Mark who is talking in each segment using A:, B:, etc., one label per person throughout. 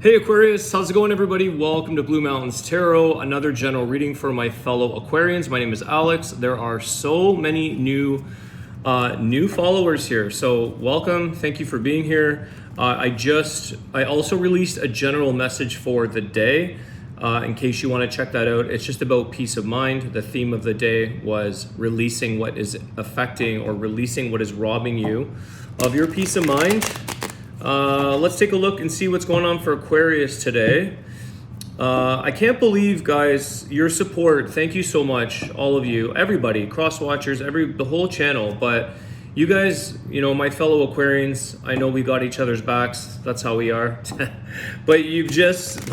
A: Hey Aquarius, how's it going everybody? Welcome to Blue Mountains Tarot, another general reading for my fellow Aquarians. My name is Alex. There are so many new followers here, so welcome. Thank you for being here. I also released a general message for the day. In case you want to check that out, it's just about peace of mind. The theme of the day was releasing what is affecting or releasing what is robbing you of your peace of mind. Let's take a look and see what's going on for Aquarius today. I can't believe, guys, your support. Thank you so much, all of you, everybody, cross watchers, the whole channel. But you guys, my fellow Aquarians, I know we got each other's backs. That's how we are. But you've just,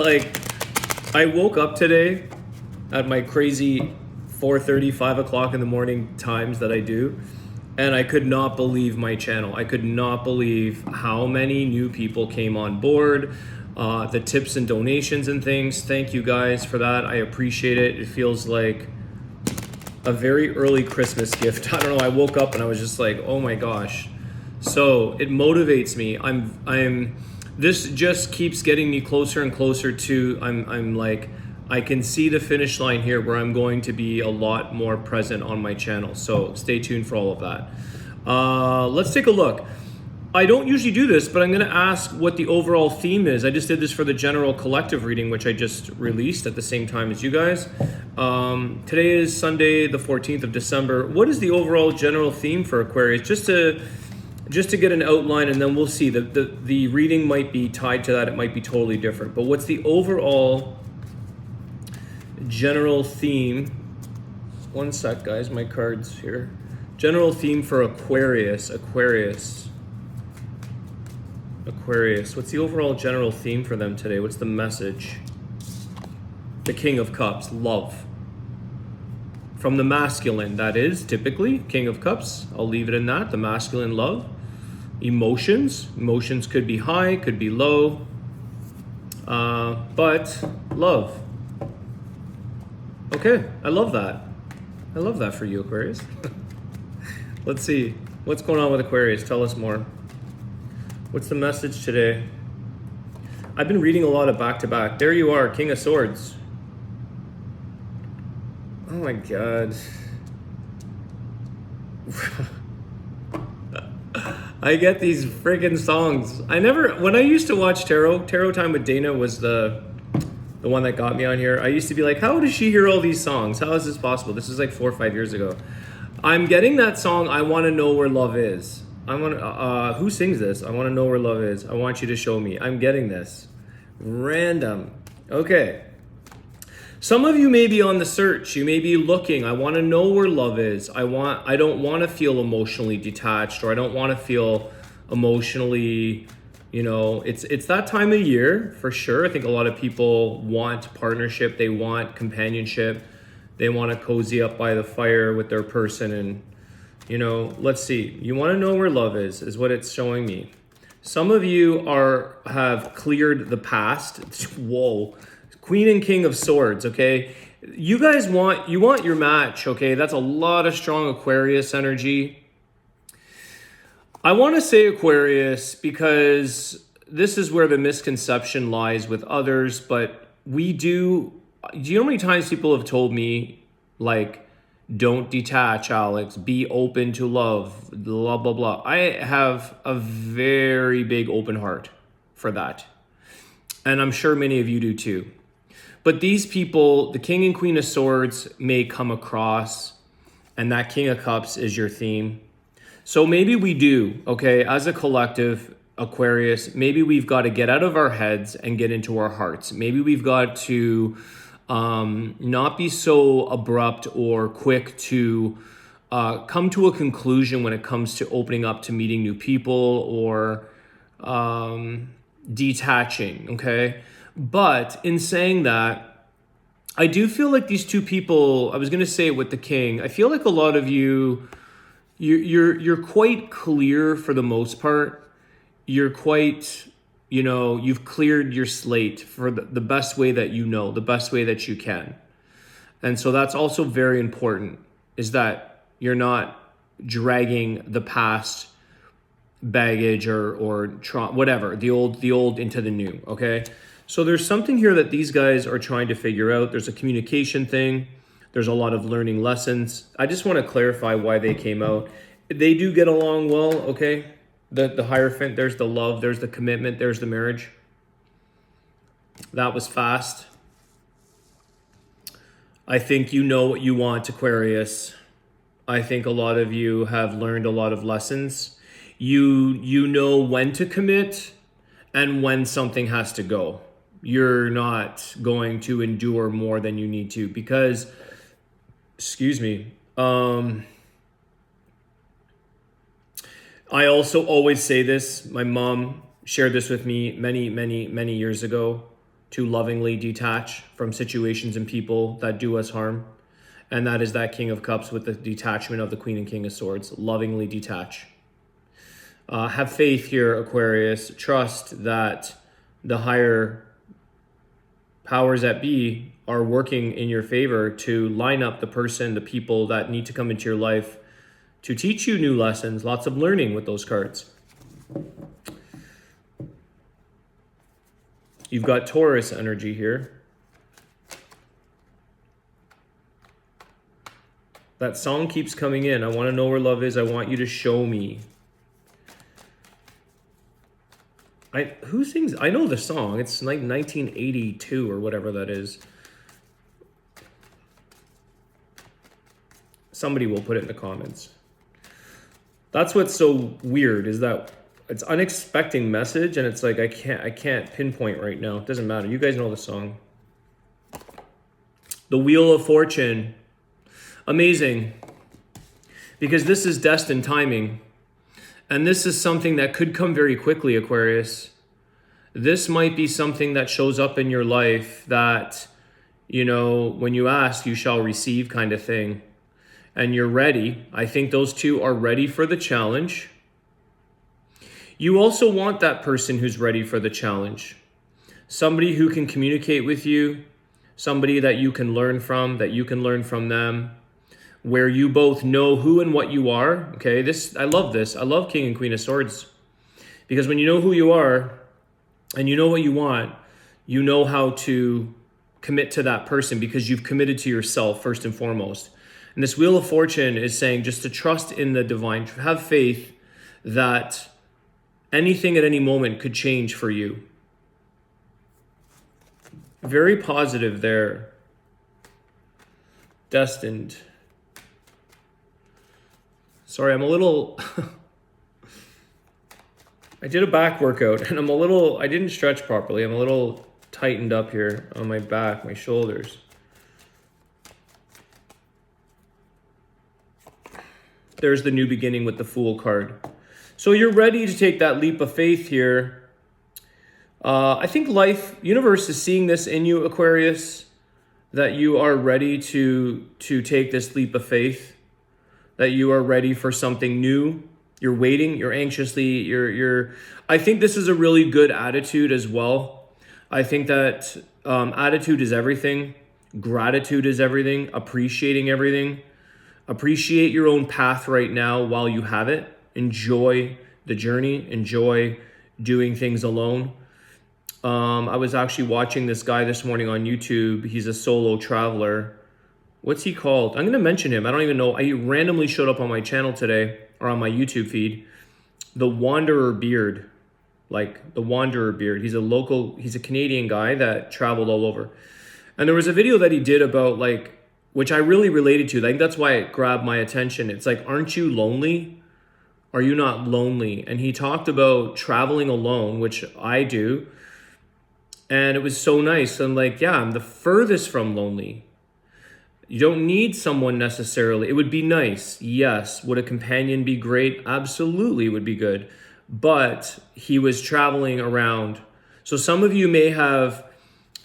A: I woke up today at my crazy 4:30, 5 o'clock in the morning times that I do. And I could not believe my channel. I could not believe how many new people came on board, the tips and donations and things. Thank you guys for that. I appreciate it. It feels like a very early Christmas gift. I don't know. I woke up and I was just like, oh my gosh. So it motivates me. This just keeps getting me closer and closer to, I'm like, I can see the finish line here where I'm going to be a lot more present on my channel. So stay tuned for all of that. Let's take a look. I don't usually do this, but I'm going to ask what the overall theme is. I just did this for the general collective reading, which I just released at the same time as you guys. Today is Sunday, the 14th of December. What is the overall general theme for Aquarius? Just to get an outline, and then we'll see. The reading might be tied to that. It might be totally different. But what's the overall general theme? One sec, guys, my cards here. General theme for Aquarius. What's the overall general theme for them today? What's the message? The King of Cups, love. From the masculine, that is typically King of Cups. I'll leave it in that. The masculine, love. Emotions could be high, could be low, but love. Okay, I love that. I love that for you, Aquarius. Let's see. What's going on with Aquarius? Tell us more. What's the message today? I've been reading a lot of back-to-back. There you are, King of Swords. Oh my God. I get these friggin' songs. When I used to watch Tarot Time with Dana was the one that got me on here. I used to be like, how does she hear all these songs? How is this possible? This is like 4 or 5 years ago. I'm getting that song, I Want to Know Where Love Is. Who sings this? I Want to Know Where Love Is. I want you to show me. I'm getting this. Random. Okay. Some of you may be on the search. You may be looking. I want to know where love is. I don't want to feel emotionally detached, or I don't want to feel emotionally, it's that time of year for sure. I think a lot of people want partnership. They want companionship. They want to cozy up by the fire with their person. And, let's see. You want to know where love is what it's showing me. Some of you have cleared the past. Whoa. Queen and King of Swords, okay? You guys want your match, okay? That's a lot of strong Aquarius energy. I want to say Aquarius because this is where the misconception lies with others, but do you know how many times people have told me, don't detach, Alex, be open to love, blah, blah, blah. I have a very big open heart for that. And I'm sure many of you do too. But these people, the King and Queen of Swords may come across, and that King of Cups is your theme. So maybe we do, okay, as a collective, Aquarius, maybe we've got to get out of our heads and get into our hearts. Maybe we've got to not be so abrupt or quick to come to a conclusion when it comes to opening up to meeting new people or detaching, okay? But in saying that, I do feel like these two people, I was going to say it with the King, I feel like a lot of you're quite clear for the most part. You're quite, you've cleared your slate for the best way that the best way that you can. And so that's also very important, is that you're not dragging the past baggage or whatever, the old into the new, okay? So there's something here that these guys are trying to figure out. There's a communication thing. There's a lot of learning lessons. I just want to clarify why they came out. They do get along well, okay? The Hierophant, there's the love, there's the commitment, there's the marriage. That was fast. I think you know what you want, Aquarius. I think a lot of you have learned a lot of lessons. You know when to commit and when something has to go. You're not going to endure more than you need to because, excuse me, I also always say this. My mom shared this with me many years ago, to lovingly detach from situations and people that do us harm. And that is that King of Cups with the detachment of the Queen and King of Swords. Lovingly detach. Have faith here, Aquarius. Trust that the higher powers that be are working in your favor to line up the person, the people that need to come into your life to teach you new lessons. Lots of learning with those cards. You've got Taurus energy here. That song keeps coming in. I want to know where love is. I want you to show me. Who sings? I know the song. It's like 1982 or whatever that is. Somebody will put it in the comments. That's what's so weird, is that it's unexpected message, and it's like I can't pinpoint right now. It doesn't matter. You guys know the song. The Wheel of Fortune. Amazing. Because this is destined timing. And this is something that could come very quickly, Aquarius. This might be something that shows up in your life that, you know, when you ask, you shall receive kind of thing. And you're ready. I think those two are ready for the challenge. You also want that person who's ready for the challenge. Somebody who can communicate with you. Somebody that you can learn from, that you can learn from them. Where you both know who and what you are. Okay, I love this. I love King and Queen of Swords. Because when you know who you are and you know what you want, you know how to commit to that person because you've committed to yourself first and foremost. And this Wheel of Fortune is saying just to trust in the divine. Have faith that anything at any moment could change for you. Very positive there. Destined. Sorry, I'm a little... I did a back workout and I didn't stretch properly. I'm a little tightened up here on my back, my shoulders. There's the new beginning with the Fool card. So you're ready to take that leap of faith here. I think universe is seeing this in you, Aquarius, that you are ready to take this leap of faith, that you are ready for something new. You're waiting, you're anxiously, I think this is a really good attitude as well. I think that attitude is everything. Gratitude is everything. Appreciating everything. Appreciate your own path right now while you have it. Enjoy the journey. Enjoy doing things alone. I was actually watching this guy this morning on YouTube. He's a solo traveler. What's he called? I'm going to mention him. I don't even know. He randomly showed up on my channel today, or on my YouTube feed. The Wanderer Beard. Like the Wanderer Beard. He's a Canadian guy that traveled all over. And there was a video that he did about which I really related to. I think that's why it grabbed my attention. It's like, aren't you lonely? Are you not lonely? And he talked about traveling alone, which I do. And it was so nice. I'm like, yeah, I'm the furthest from lonely. You don't need someone necessarily. It would be nice. Yes. Would a companion be great? Absolutely, it would be good. But he was traveling around. So some of you may have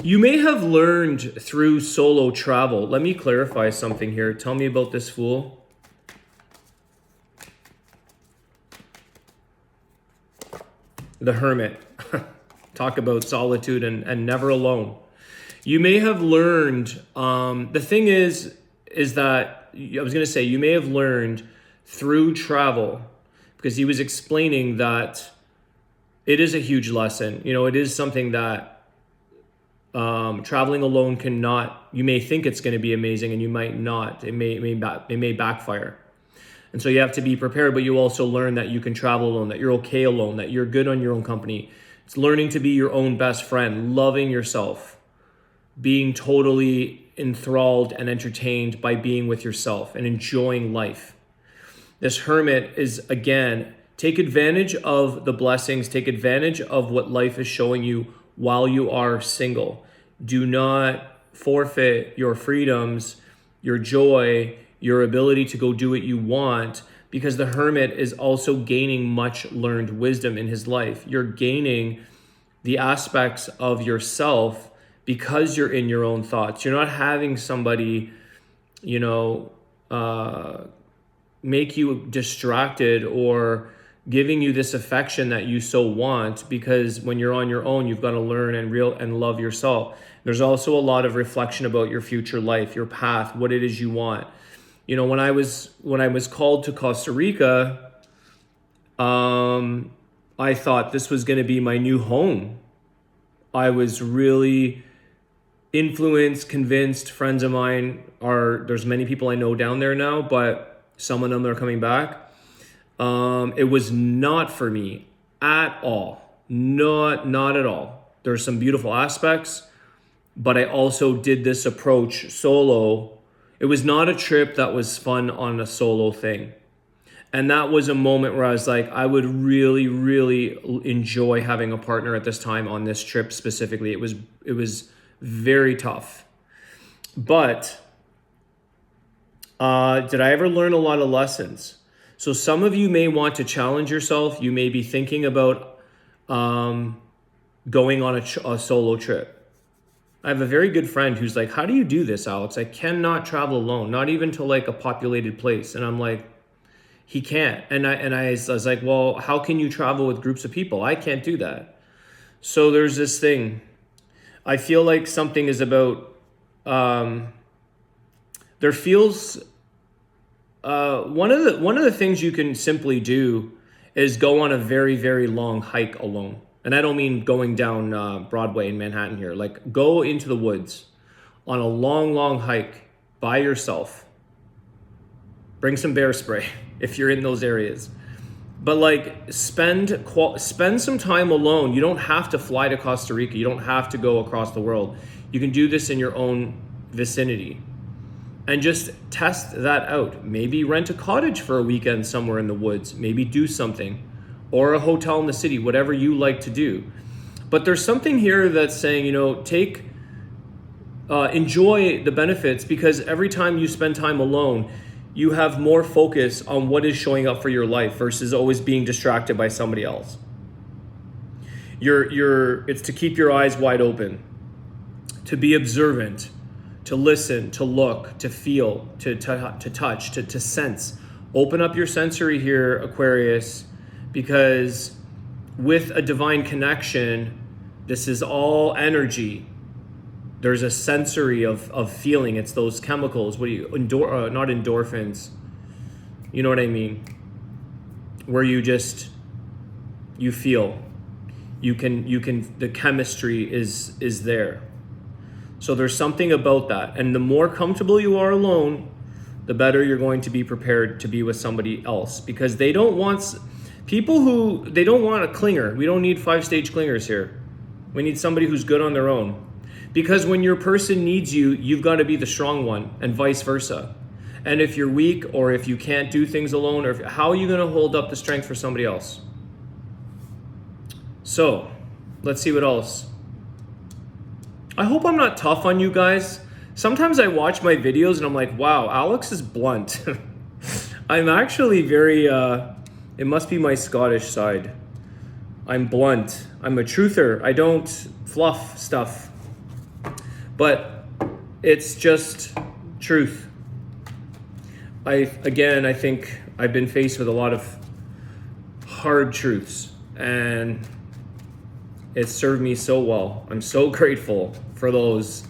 A: learned through solo travel. Let me clarify something here. Tell me about this Fool. The Hermit. Talk about solitude and never alone. You may have learned, the thing is that, I was going to say, you may have learned through travel, because he was explaining that it is a huge lesson. You know, it is something that Traveling alone you may think it's going to be amazing and you might not. It may backfire. And so you have to be prepared, but you also learn that you can travel alone, that you're okay alone, that you're good on your own company. It's learning to be your own best friend, loving yourself, being totally enthralled and entertained by being with yourself and enjoying life. This hermit is, again, take advantage of the blessings, take advantage of what life is showing you while you are single. Do not forfeit your freedoms, your joy, your ability to go do what you want, because the hermit is also gaining much learned wisdom in his life. You're gaining the aspects of yourself because you're in your own thoughts. You're not having somebody, make you distracted or giving you this affection that you so want, because when you're on your own, you've got to learn and love yourself. There's also a lot of reflection about your future life, your path, what it is you want. When I was called to Costa Rica, I thought this was going to be my new home. I was really influenced, convinced. Friends of mine there's many people I know down there now, but some of them are coming back. It was not for me at all. Not at all. There's some beautiful aspects, but I also did this approach solo. It was not a trip that was fun on a solo thing. And that was a moment where I was like, I would really, really enjoy having a partner at this time on this trip specifically. It was very tough. But did I ever learn a lot of lessons? So some of you may want to challenge yourself. You may be thinking about going on a solo trip. I have a very good friend who's like, how do you do this, Alex? I cannot travel alone, not even to like a populated place. And I'm like, he can't. And I was like, well, how can you travel with groups of people? I can't do that. So there's this thing. I feel like something is about, there feels, one of the things you can simply do is go on a very, very long hike alone. And I don't mean going down Broadway in Manhattan here. Like, go into the woods on a long, long hike by yourself. Bring some bear spray if you're in those areas. But like, spend some time alone. You don't have to fly to Costa Rica. You don't have to go across the world. You can do this in your own vicinity. And just test that out. Maybe rent a cottage for a weekend somewhere in the woods. Maybe do something. Or a hotel in the city, whatever you like to do. But there's something here that's saying, enjoy the benefits, because every time you spend time alone, you have more focus on what is showing up for your life versus always being distracted by somebody else. It's to keep your eyes wide open, to be observant, to listen, to look, to feel, to touch, to sense. Open up your sensory here, Aquarius, because with a divine connection, this is all energy. There's a sensory of feeling. It's those chemicals. Not endorphins. You know what I mean? Where you feel. You can. The chemistry is there. So there's something about that. And the more comfortable you are alone, the better you're going to be prepared to be with somebody else, because they don't want a clinger. We don't need 5-stage clingers here. We need somebody who's good on their own. Because when your person needs you, you've got to be the strong one, and vice versa. And if you're weak, or if you can't do things alone, how are you going to hold up the strength for somebody else? So, let's see what else. I hope I'm not tough on you guys. Sometimes I watch my videos and I'm like, wow, Alex is blunt. I'm actually very, it must be my Scottish side. I'm blunt. I'm a truther. I don't fluff stuff. But it's just truth. I think I've been faced with a lot of hard truths, and it served me so well. I'm so grateful for those.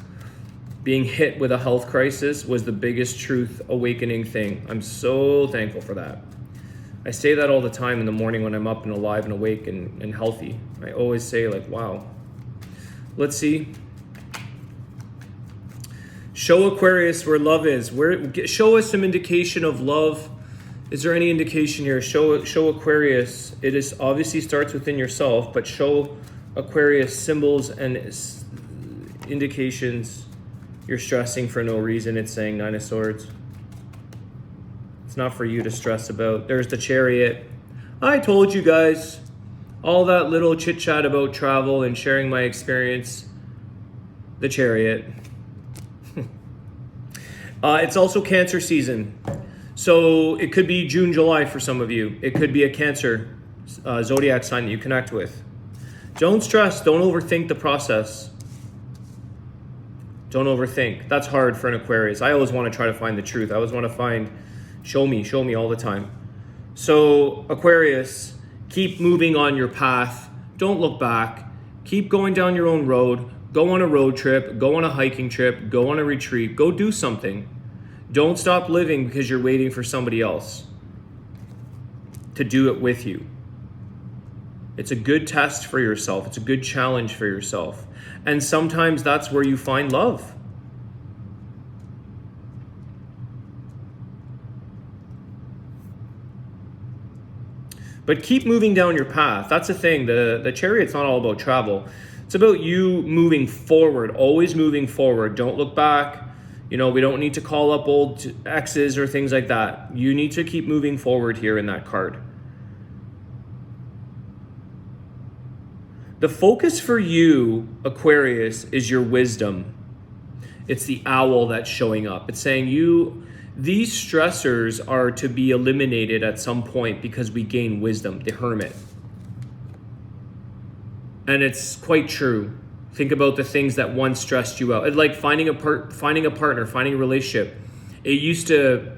A: Being hit with a health crisis was the biggest truth awakening thing. I'm so thankful for that. I say that all the time in the morning when I'm up and alive and awake and healthy. I always say, like, wow. Let's see. Show Aquarius where love is. Show us some indication of love. Is there any indication here? Show Aquarius. It is obviously starts within yourself, but show Aquarius symbols and indications. You're stressing for no reason. It's saying 9 of Swords. It's not for you to stress about. There's the Chariot. I told you guys. All that little chit chat about travel and sharing my experience. The Chariot. It's also Cancer season. So it could be June, July for some of you. It could be a Cancer zodiac sign that you connect with. Don't stress. Don't overthink the process. Don't overthink. That's hard for an Aquarius. I always want to try to find the truth. I always want to find, show me all the time. So Aquarius, keep moving on your path. Don't look back. Keep going down your own road. Go on a road trip. Go on a hiking trip. Go on a retreat. Go do something. Don't stop living because you're waiting for somebody else to do it with you. It's a good test for yourself. It's a good challenge for yourself. And sometimes that's where you find love. But keep moving down your path. That's the thing. The Chariot's not all about travel. It's about you moving forward, always moving forward. Don't look back. You know, we don't need to call up old exes or things like that. You need to keep moving forward here in that card. The focus for you, Aquarius, is your wisdom. It's the owl that's showing up. It's saying these stressors are to be eliminated at some point because we gain wisdom, the Hermit. And it's quite true. Think about the things that once stressed you out. It's like finding a partner, finding a relationship. It used to,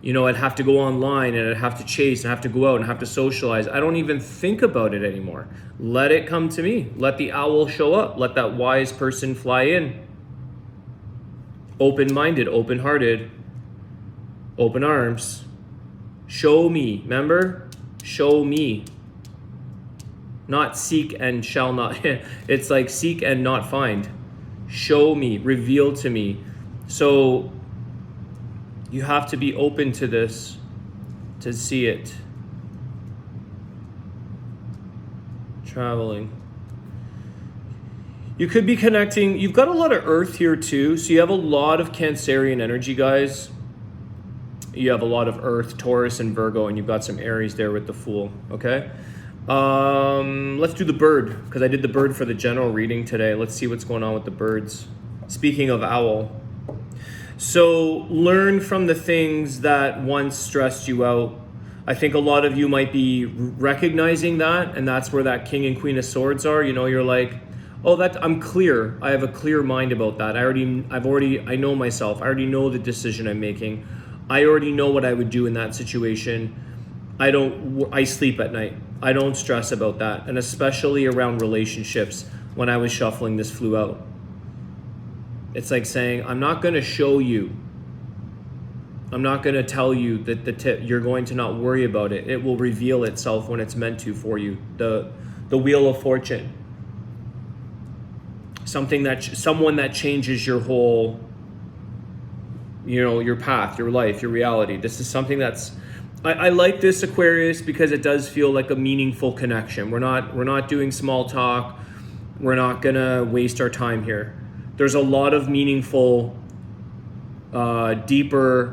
A: I'd have to go online and I'd have to chase and have to go out and have to socialize. I don't even think about it anymore. Let it come to me. Let the owl show up. Let that wise person fly in. Open-minded, open-hearted, open arms. Show me, remember? Show me. Not seek and shall not. It's like seek and not find. Show me, reveal to me. So you have to be open to this to see it. Traveling. You could be connecting. You've got a lot of Earth here too. So you have a lot of Cancerian energy, guys. You have a lot of Earth, Taurus, and Virgo, and you've got some Aries there with the Fool, okay? Let's do the bird, because I did the bird for the general reading today. Let's see what's going on with the birds. Speaking of owl. So learn from the things that once stressed you out. I think a lot of you might be recognizing that, and that's where that King and Queen of Swords are. You're like, oh, I'm clear. I have a clear mind about that. I know myself. I already know the decision I'm making. I already know what I would do in that situation. I sleep at night. I don't stress about that. And especially around relationships, when I was shuffling, this flew out. It's like saying, I'm not going to show you. I'm not going to tell you that you're going to not worry about it. It will reveal itself when it's meant to for you. The Wheel of Fortune. Someone that changes your whole, your path, your life, your reality. This is something that's, I like this, Aquarius, because it does feel like a meaningful connection. We're not doing small talk. We're not gonna waste our time here. There's a lot of meaningful, deep-rooted,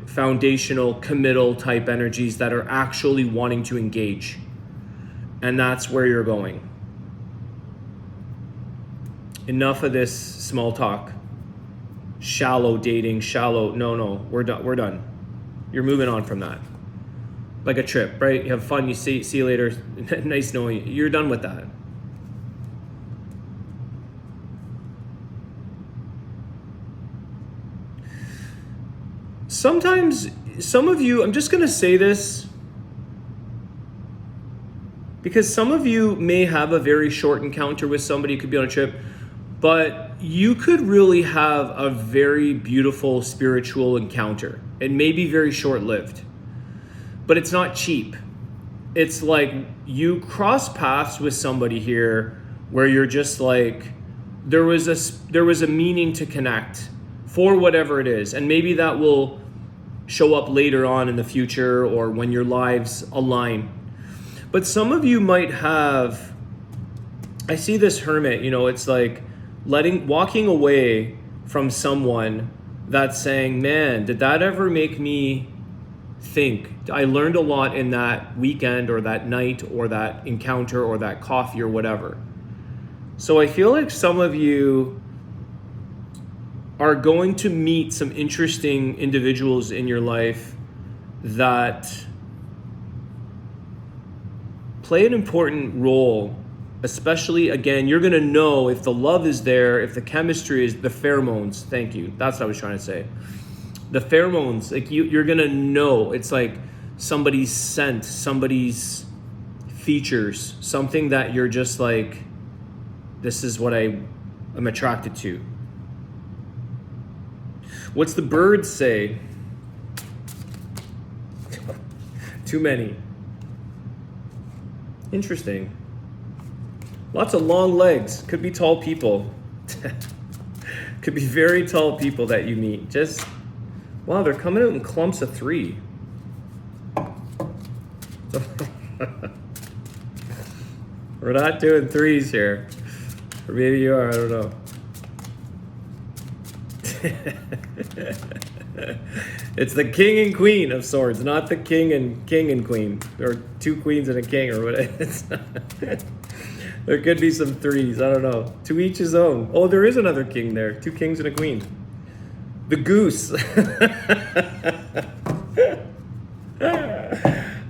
A: foundational, committal type energies that are actually wanting to engage. And that's where you're going. Enough of this small talk. Shallow dating, no, we're done. You're moving on from that. Like a trip, right? You have fun, you see you later, nice knowing you. You're done with that. Sometimes, some of you, I'm just gonna say this, because some of you may have a very short encounter with somebody, could be on a trip, but you could really have a very beautiful spiritual encounter. It may be very short-lived, but it's not cheap. It's like you cross paths with somebody here where you're just like, there was a meaning to connect for whatever it is, and maybe that will show up later on in the future or when your lives align. But some of you might have, I see this hermit, you know, it's like walking away from someone that's saying, man, did that ever make me think? I learned a lot in that weekend or that night or that encounter or that coffee or whatever. So I feel like some of you are going to meet some interesting individuals in your life that play an important role. Especially, again, you're going to know if the love is there, if the chemistry is, the pheromones. Thank you. That's what I was trying to say. The pheromones, like you're going to know. It's like somebody's scent, somebody's features, something that you're just like, this is what I'm attracted to. What's the birds say? Too many. Interesting. Lots of long legs. Could be tall people. Could be very tall people that you meet. Just, wow, they're coming out in clumps of 3. We're not doing 3s here. Or maybe you are, I don't know. It's the king and queen of swords, not the king and queen, or 2 queens and a king, or whatever. There could be some 3s, I don't know. To each his own. Oh, there is another king there. 2 kings and a queen. The goose.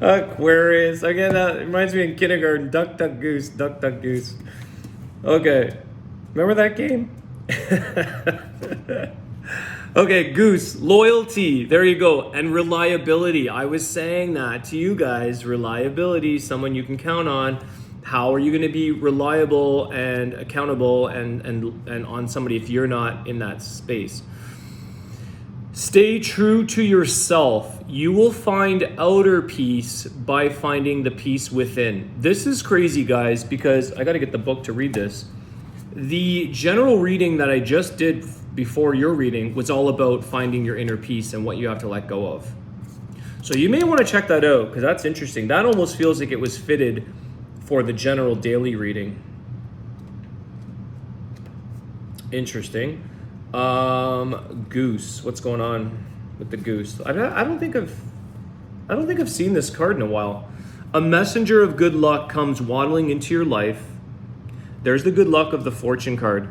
A: Aquarius. Again, that reminds me in kindergarten. Duck, duck, goose. Duck, duck, goose. Okay. Remember that game? Okay, goose. Loyalty. There you go. And reliability. I was saying that to you guys. Reliability. Someone you can count on. How are you going to be reliable and accountable and on somebody if you're not in that space? Stay true to yourself. You will find outer peace by finding the peace within. This is crazy, guys, because I got to get the book to read this. The general reading that I just did before your reading was all about finding your inner peace and what you have to let go of. So you may want to check that out because that's interesting. That almost feels like it was fitted for the general daily reading. Interesting. Goose. What's going on with the goose? I don't think I've seen this card in a while. A messenger of good luck comes waddling into your life. There's the good luck of the fortune card.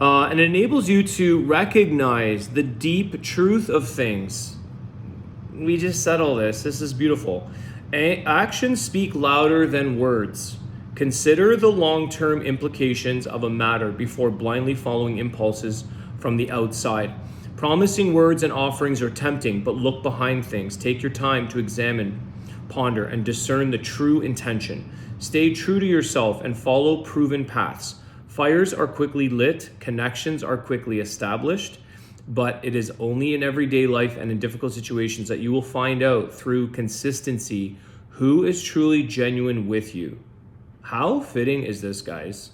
A: And it enables you to recognize the deep truth of things. We just said all this. This is beautiful. Actions speak louder than words. Consider the long-term implications of a matter before blindly following impulses from the outside. Promising words and offerings are tempting, but look behind things. Take your time to examine, ponder, and discern the true intention. Stay true to yourself and follow proven paths. Fires are quickly lit, connections are quickly established, but it is only in everyday life and in difficult situations that you will find out through consistency who is truly genuine with you. How fitting is this, guys?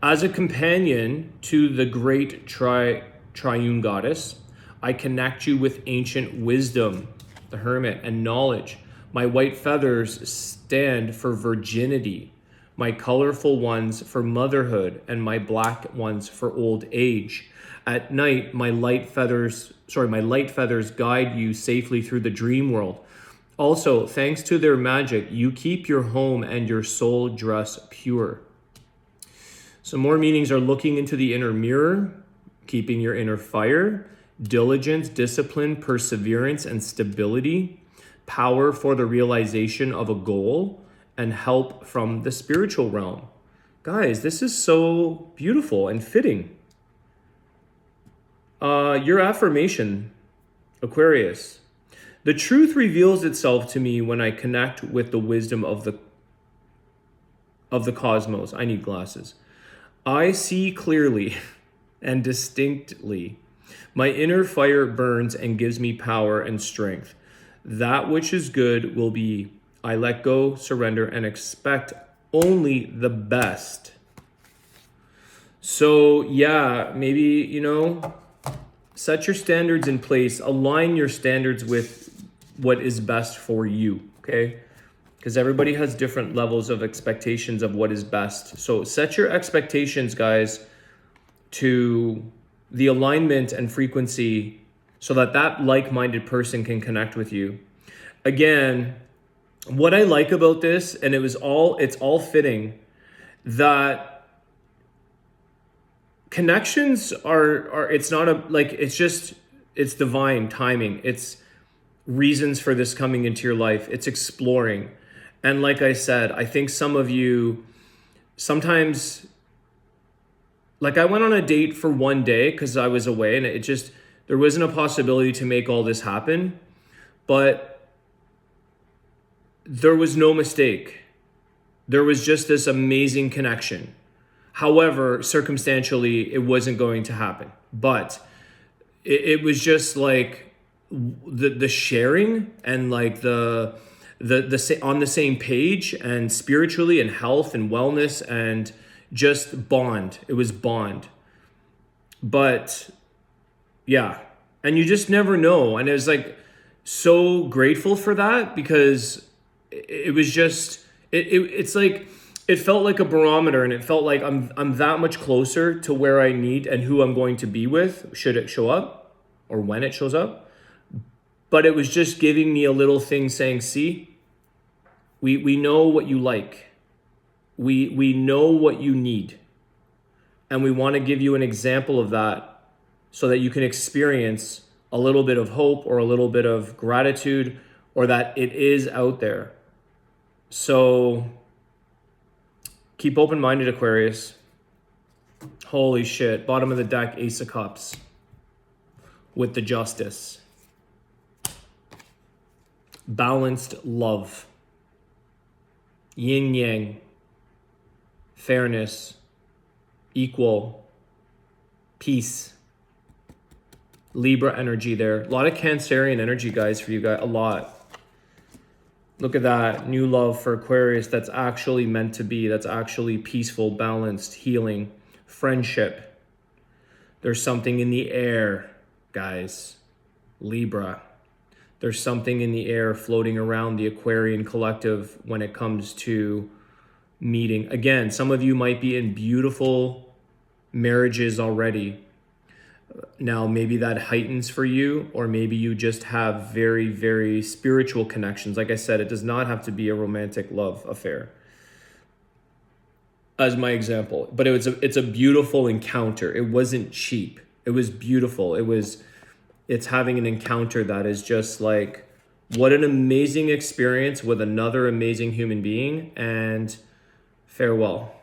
A: As a companion to the great triune goddess, I connect you with ancient wisdom, the hermit, and knowledge. My white feathers stand for virginity, my colorful ones for motherhood, and my black ones for old age. At night, my light feathers guide you safely through the dream world. Also, thanks to their magic, you keep your home and your soul dress pure. Some more meanings are looking into the inner mirror, keeping your inner fire, diligence, discipline, perseverance, and stability, power for the realization of a goal, and help from the spiritual realm. Guys, this is so beautiful and fitting. Your affirmation, Aquarius. The truth reveals itself to me when I connect with the wisdom of the cosmos. I need glasses. I see clearly and distinctly. My inner fire burns and gives me power and strength. That which is good will be. I let go, surrender, and expect only the best. So yeah, maybe, you know, set your standards in place, align your standards with what is best for you, okay? Because everybody has different levels of expectations of what is best. So set your expectations, guys, to the alignment and frequency so that that like-minded person can connect with you. Again, what I like about this, and it's all fitting, that connections are it's not a, like, it's divine timing. It's reasons for this coming into your life. It's exploring. And like I said, I think some of you sometimes, like, I went on a date for one day because I was away, and there wasn't a possibility to make all this happen, but there was no mistake. There was just this amazing connection. However, circumstantially, it wasn't going to happen, but it was just like the sharing and like the on the same page, and spiritually and health and wellness and just bond. It was bond. But yeah, and you just never know. And it was like so grateful for that, because it was just it's like it felt like a barometer, and it felt like I'm that much closer to where I need and who I'm going to be with should it show up or when it shows up. But it was just giving me a little thing saying, see, we know what you like. We know what you need. And we want to give you an example of that so that you can experience a little bit of hope or a little bit of gratitude, or that it is out there. So keep open-minded, Aquarius. Holy shit. Bottom of the deck, Ace of Cups with the Justice. Balanced love. Yin yang. Fairness. Equal. Peace. Libra energy there. A lot of Cancerian energy, guys, for you guys. A lot. Look at that. New love for Aquarius that's actually meant to be. That's actually peaceful, balanced, healing. Friendship. There's something in the air, guys. Libra. There's something in the air floating around the Aquarian collective when it comes to meeting. Again, some of you might be in beautiful marriages already. Now, maybe that heightens for you, or maybe you just have very, very spiritual connections. Like I said, it does not have to be a romantic love affair, as my example. But it's a beautiful encounter. It wasn't cheap. It was beautiful. It's having an encounter that is just like, what an amazing experience with another amazing human being, and farewell.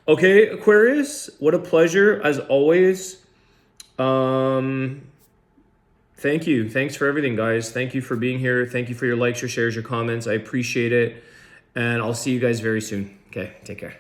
A: Okay, Aquarius, what a pleasure as always. Thank you. Thanks for everything, guys. Thank you for being here. Thank you for your likes, your shares, your comments. I appreciate it. And I'll see you guys very soon. Okay, take care.